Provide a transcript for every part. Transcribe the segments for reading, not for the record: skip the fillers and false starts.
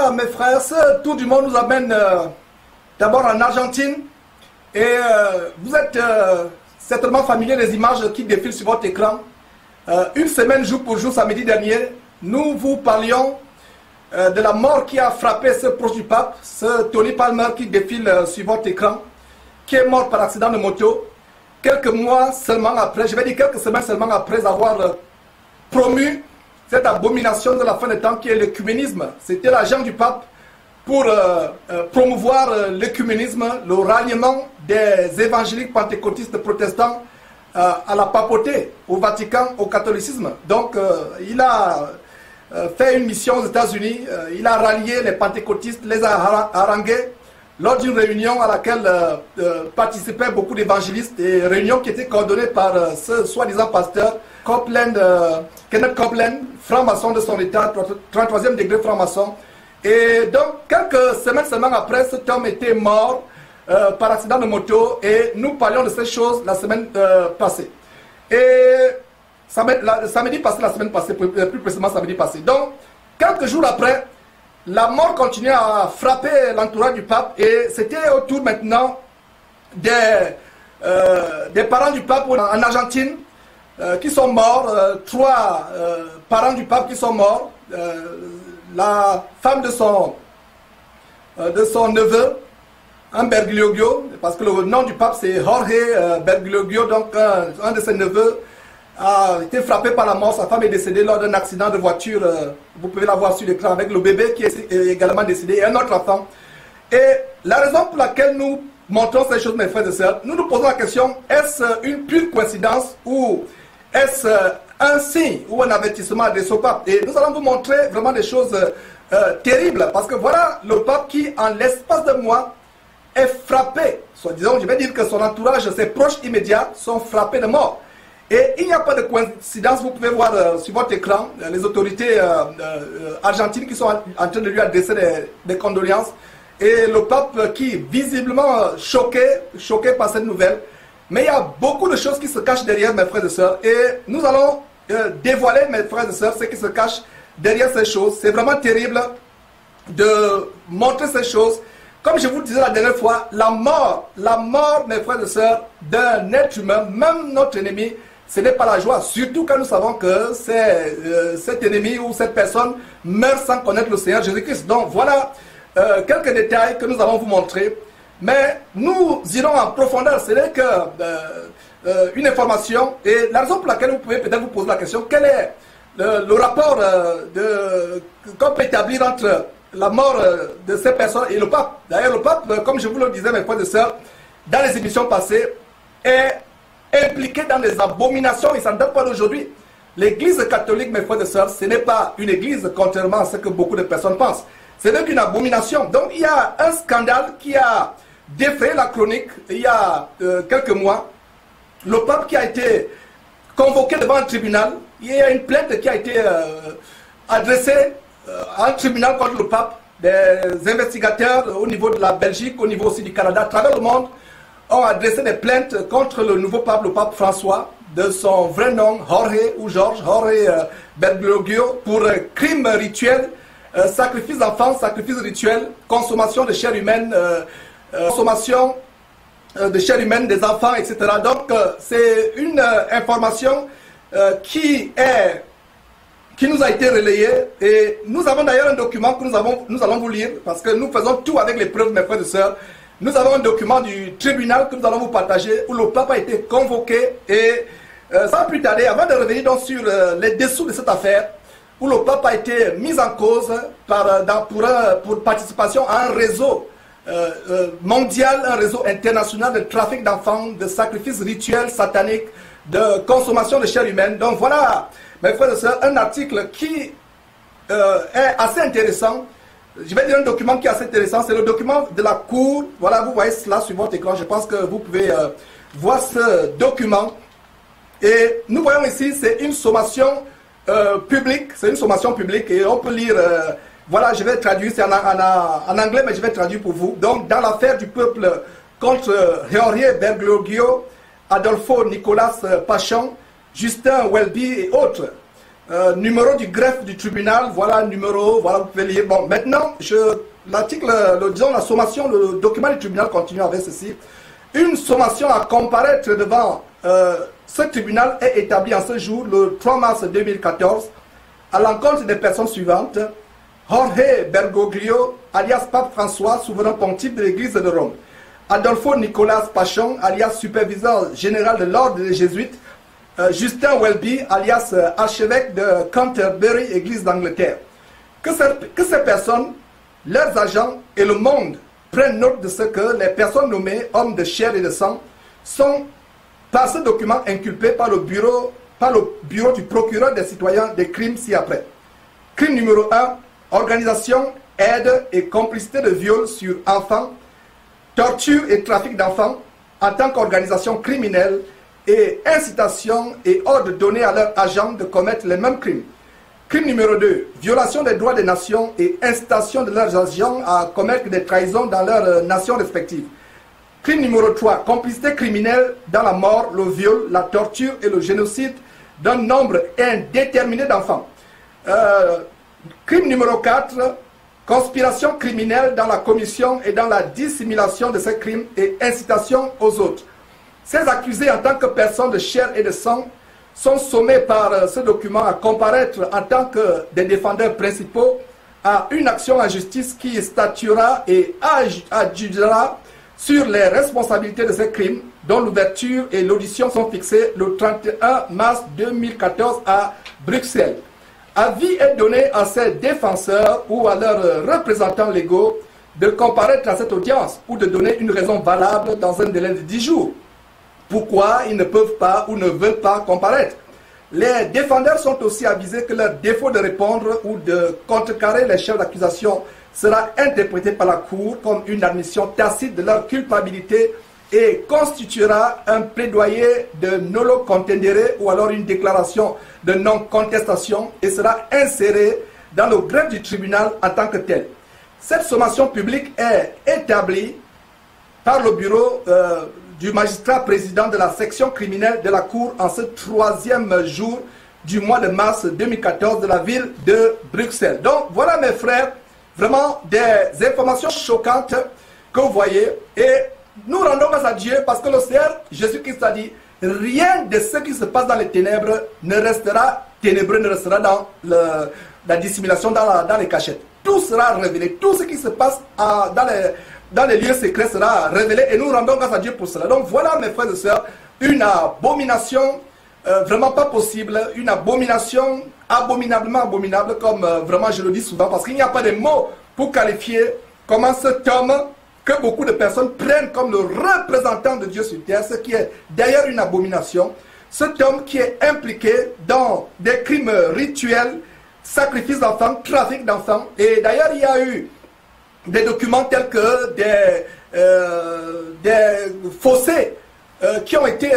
Voilà, mes frères, ce tour du monde nous amène d'abord en Argentine. Et vous êtes certainement familier des images qui défilent sur votre écran. Une semaine jour pour jour, samedi dernier, nous vous parlions de la mort qui a frappé ce proche du pape, ce Tony Palmer qui défile sur votre écran, qui est mort par accident de moto, quelques mois seulement après, je vais dire quelques semaines seulement après avoir promu cette abomination de la fin des temps qui est l'œcuménisme. C'était l'agent du pape pour promouvoir l'œcuménisme, le ralliement des évangéliques pentecôtistes protestants à la papauté, au Vatican, au catholicisme. Donc il a fait une mission aux États-Unis, il a rallié les pentecôtistes, les a harangués lors d'une réunion à laquelle participaient beaucoup d'évangélistes, et réunion qui était coordonnée par ce soi-disant pasteur Kenneth Copeland, franc-maçon de son état, 33e degré franc-maçon. Et donc, quelques semaines seulement après, cet homme était mort par accident de moto, et nous parlions de ces choses la semaine passée. Et samedi passé, la semaine passée, plus précisément samedi passé. Donc, quelques jours après, la mort continuait à frapper l'entourage du pape, et c'était au tour maintenant des parents du pape en Argentine qui sont morts, trois parents du pape qui sont morts, la femme de son neveu, un Bergoglio, parce que le nom du pape c'est Jorge Bergoglio, donc un de ses neveux a été frappé par la mort. Sa femme est décédée lors d'un accident de voiture, vous pouvez la voir sur l'écran, avec le bébé qui est également décédé, et un autre enfant. Et la raison pour laquelle nous montrons ces choses, mes frères et sœurs, nous nous posons la question, est-ce une pure coïncidence ou est-ce un signe ou un avertissement adressé au pape? Et nous allons vous montrer vraiment des choses terribles, parce que voilà le pape qui, en l'espace de mois, est frappé, soit disons, je vais dire que son entourage, ses proches immédiats sont frappés de mort. Et il n'y a pas de coïncidence, vous pouvez voir sur votre écran les autorités argentines qui sont en train de lui adresser des condoléances, et le pape qui visiblement choqué par cette nouvelle. Mais il y a beaucoup de choses qui se cachent derrière, mes frères et sœurs, et nous allons dévoiler, mes frères et sœurs, ce qui se cache derrière ces choses. C'est vraiment terrible de montrer ces choses. Comme je vous le disais la dernière fois, la mort, mes frères et sœurs, d'un être humain, même notre ennemi, ce n'est pas la joie. Surtout quand nous savons que cet ennemi ou cette personne meurt sans connaître le Seigneur Jésus-Christ. Donc voilà quelques détails que nous allons vous montrer. Mais nous irons en profondeur. Ce n'est qu'une information. Et la raison pour laquelle vous pouvez peut-être vous poser la question, quel est le rapport qu'on peut établir entre la mort de ces personnes et le pape? D'ailleurs, le pape, comme je vous le disais, mes frères et sœurs, dans les émissions passées, est impliqué dans des abominations. Il ne s'en date pas d'aujourd'hui. L'église catholique, mes frères et sœurs, ce n'est pas une église, contrairement à ce que beaucoup de personnes pensent. Ce n'est qu'une abomination. Donc il y a un scandale qui a défrayé la chronique il y a quelques mois. Le pape qui a été convoqué devant un tribunal, il y a une plainte qui a été adressée à un tribunal contre le pape. Des investigateurs au niveau de la Belgique, au niveau aussi du Canada, à travers le monde, ont adressé des plaintes contre le nouveau pape, le pape François, de son vrai nom, Jorge Bergoglio, pour crimes rituels, sacrifice d'enfants, sacrifice rituel, consommation de chair humaine, consommation de chair humaine des enfants, etc. Donc c'est une information qui nous a été relayée, et nous avons d'ailleurs un document que nous allons vous lire, parce que nous faisons tout avec les preuves, mes frères et sœurs. Nous avons un document du tribunal que nous allons vous partager, où le pape a été convoqué, et sans plus tarder, avant de revenir donc sur les dessous de cette affaire, où le pape a été mis en cause pour participation à un réseau mondial, un réseau international de trafic d'enfants, de sacrifices rituels sataniques, de consommation de chair humaine. Donc voilà, mes frères et sœurs, un article qui est assez intéressant. Je vais dire un document qui est assez intéressant, c'est le document de la Cour. Voilà, vous voyez cela sur votre écran, je pense que vous pouvez voir ce document. Et nous voyons ici, c'est une sommation publique, et on peut lire, voilà, je vais traduire, c'est en anglais, mais je vais traduire pour vous. Donc, dans l'affaire du peuple contre Jorge Bergoglio, Adolfo Nicolas Pachon, Justin Welby et autres, numéro du greffe du tribunal, voilà le numéro, voilà, vous pouvez lire. Bon, maintenant, l'article, disons la sommation, le document du tribunal continue avec ceci. Une sommation à comparaître devant ce tribunal est établie en ce jour, le 3 mars 2014, à l'encontre des personnes suivantes. Jorge Bergoglio, alias Pape François, souverain pontife de l'Église de Rome. Adolfo Nicolas Pachon, alias superviseur général de l'ordre des Jésuites. Justin Welby, alias archevêque de Canterbury, Église d'Angleterre. Que ces personnes, leurs agents et le monde prennent note de ce que les personnes nommées hommes de chair et de sang sont par ce document inculpés par le bureau du procureur des citoyens des crimes ci-après. Crime numéro 1, organisation, aide et complicité de viol sur enfants, torture et trafic d'enfants en tant qu'organisation criminelle et incitation et ordre donné à leurs agents de commettre les mêmes crimes. Crime numéro 2, violation des droits des nations et incitation de leurs agents à commettre des trahisons dans leurs nations respectives. Crime numéro 3, complicité criminelle dans la mort, le viol, la torture et le génocide d'un nombre indéterminé d'enfants. Crime numéro 4, conspiration criminelle dans la commission et dans la dissimulation de ces crimes et incitation aux autres. Ces accusés en tant que personnes de chair et de sang sont sommés par ce document à comparaître en tant que des défendeurs principaux à une action en justice qui statuera et adjugera sur les responsabilités de ces crimes dont l'ouverture et l'audition sont fixées le 31 mars 2014 à Bruxelles. Avis est donné à ces défenseurs ou à leurs représentants légaux de comparaître à cette audience ou de donner une raison valable dans un délai de 10 jours. Pourquoi ils ne peuvent pas ou ne veulent pas comparaître. Les défendeurs sont aussi avisés que leur défaut de répondre ou de contrecarrer les chefs d'accusation sera interprété par la Cour comme une admission tacite de leur culpabilité et constituera un plaidoyer de nolo contendere ou alors une déclaration de non-contestation et sera inséré dans le greffe du tribunal en tant que tel. Cette sommation publique est établie par le bureau du magistrat président de la section criminelle de la Cour en ce 3e jour du mois de mars 2014 de la ville de Bruxelles. Donc voilà mes frères, vraiment des informations choquantes que vous voyez et nous rendons grâce à Dieu parce que le Seigneur Jésus-Christ a dit rien de ce qui se passe dans les ténèbres ne restera ténébreux, ne restera dans la dissimulation, dans les cachettes. Tout sera révélé, tout ce qui se passe dans les lieux secrets sera révélé et nous rendons grâce à Dieu pour cela. Donc voilà mes frères et sœurs, une abomination vraiment pas possible, une abomination abominablement abominable comme vraiment je le dis souvent parce qu'il n'y a pas de mots pour qualifier comment cet homme que beaucoup de personnes prennent comme le représentant de Dieu sur terre, ce qui est d'ailleurs une abomination, cet homme qui est impliqué dans des crimes rituels, sacrifice d'enfants, trafic d'enfants, et d'ailleurs il y a eu des documents tels que des fossés qui ont été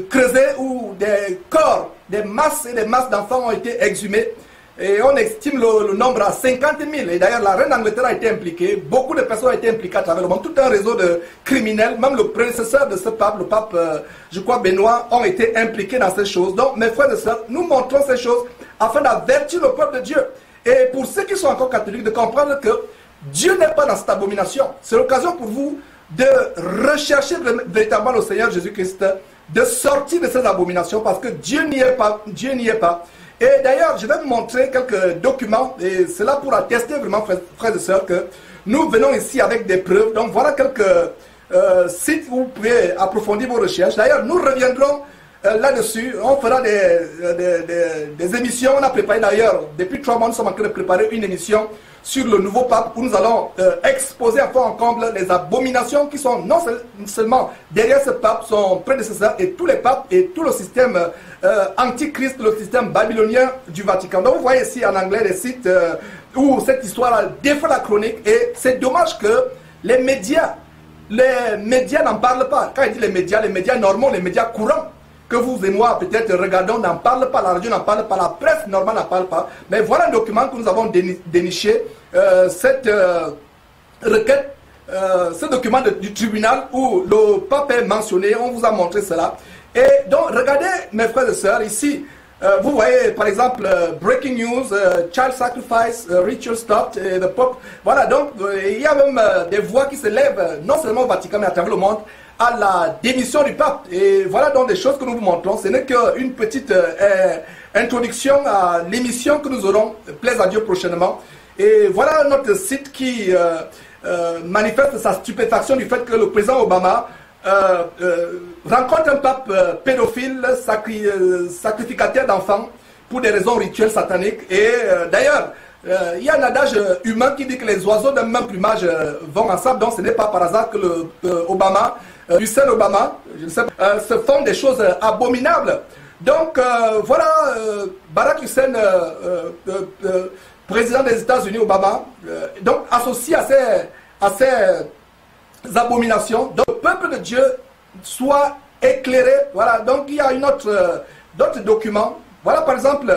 creusés où des corps, des masses et des masses d'enfants ont été exhumés. Et on estime le nombre à 50 000. Et d'ailleurs, la reine d'Angleterre a été impliquée. Beaucoup de personnes ont été impliquées à travers le monde. Tout un réseau de criminels, même le prédécesseur de ce pape, le pape, je crois, Benoît, ont été impliqués dans ces choses. Donc, mes frères et sœurs, nous montrons ces choses afin d'avertir le peuple de Dieu. Et pour ceux qui sont encore catholiques, de comprendre que Dieu n'est pas dans cette abomination. C'est l'occasion pour vous de rechercher véritablement le Seigneur Jésus-Christ, de sortir de ces abominations, parce que Dieu n'y est pas. Dieu n'y est pas. Et d'ailleurs, je vais vous montrer quelques documents, et c'est là pour attester vraiment, frères et sœurs, que nous venons ici avec des preuves. Donc voilà quelques sites où vous pouvez approfondir vos recherches. D'ailleurs, nous reviendrons là-dessus. On fera des émissions. On a préparé d'ailleurs, depuis 3 mois, nous sommes en train de préparer une émission sur le nouveau pape où nous allons exposer en fond en comble les abominations qui sont non seulement derrière ce pape, son prédécesseur et tous les papes et tout le système antichrist, le système babylonien du Vatican. Donc vous voyez ici en anglais les sites où cette histoire défait la chronique et c'est dommage que les médias n'en parlent pas. Quand il dit les médias normaux, les médias courants, que vous et moi peut-être regardons, n'en parlent pas, la radio n'en parle pas, la presse normale n'en parle pas. Mais voilà un document que nous avons déniché, cette requête, ce document du tribunal où le pape est mentionné, on vous a montré cela. Et donc regardez mes frères et sœurs, ici, Vous voyez, par exemple, breaking news, child sacrifice, ritual stopped, the Pope. Voilà, donc il y a même des voix qui se lèvent, non seulement au Vatican, mais à travers le monde, à la démission du pape. Et voilà donc des choses que nous vous montrons. Ce n'est qu'une petite introduction à l'émission que nous aurons, plaise à Dieu, prochainement. Et voilà notre site qui manifeste sa stupéfaction du fait que le président Obama rencontre un pape pédophile, sacrificateur d'enfants pour des raisons rituelles sataniques. Et d'ailleurs, il y a un adage humain qui dit que les oiseaux d'un même plumage vont ensemble. Donc ce n'est pas par hasard que Hussein Obama, je ne sais pas, se font des choses abominables. Donc voilà, Barack Hussein, président des États-Unis, Obama, donc associé à ces abominations, donc le peuple de Dieu soit éclairé. Voilà, donc il y a d'autres documents. Voilà par exemple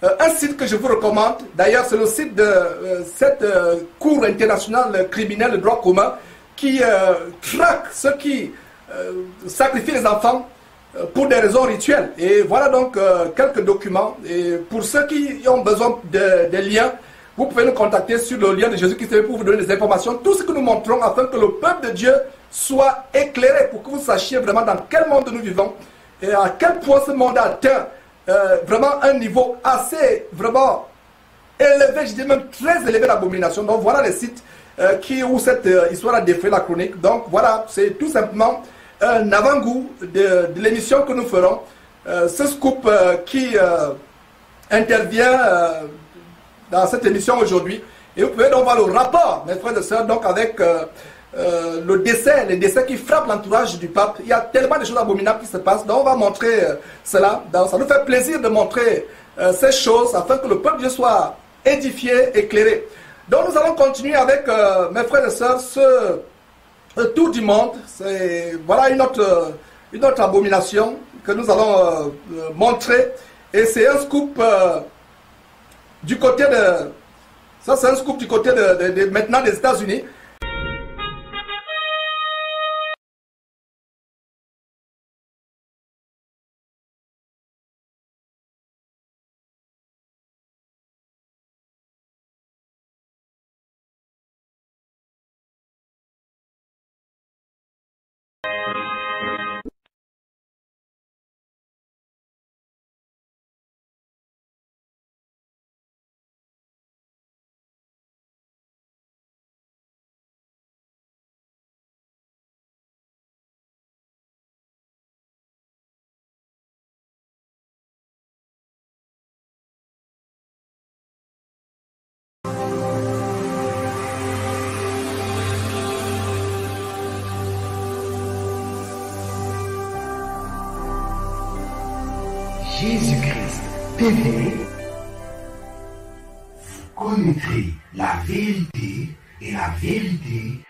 un site que je vous recommande. D'ailleurs, c'est le site de cette Cour internationale criminelle de droit commun qui traque ceux qui sacrifient les enfants pour des raisons rituelles. Et voilà donc quelques documents. Et pour ceux qui ont besoin des liens, vous pouvez nous contacter sur le lien de Jésus-Christ pour vous donner des informations, tout ce que nous montrons afin que le peuple de Dieu soit éclairé, pour que vous sachiez vraiment dans quel monde nous vivons et à quel point ce monde a atteint vraiment un niveau assez vraiment élevé, je dis même très élevé d'abomination. Donc voilà les sites où cette histoire a défait la chronique. Donc voilà, c'est tout simplement un avant-goût de l'émission que nous ferons. Ce scoop qui intervient dans cette émission aujourd'hui. Et vous pouvez donc voir le rapport, mes frères et sœurs, donc avec les décès qui frappent l'entourage du pape. Il y a tellement de choses abominables qui se passent. Donc on va montrer cela. Donc, ça nous fait plaisir de montrer ces choses afin que le peuple de Dieu soit édifié, éclairé. Donc nous allons continuer avec mes frères et sœurs ce tour du monde. Voilà une autre abomination que nous allons montrer. Et c'est un scoop du côté de... Ça c'est un scoop du côté maintenant des États-Unis. Jésus-Christ TV, vous connaîtrez la vérité et la vérité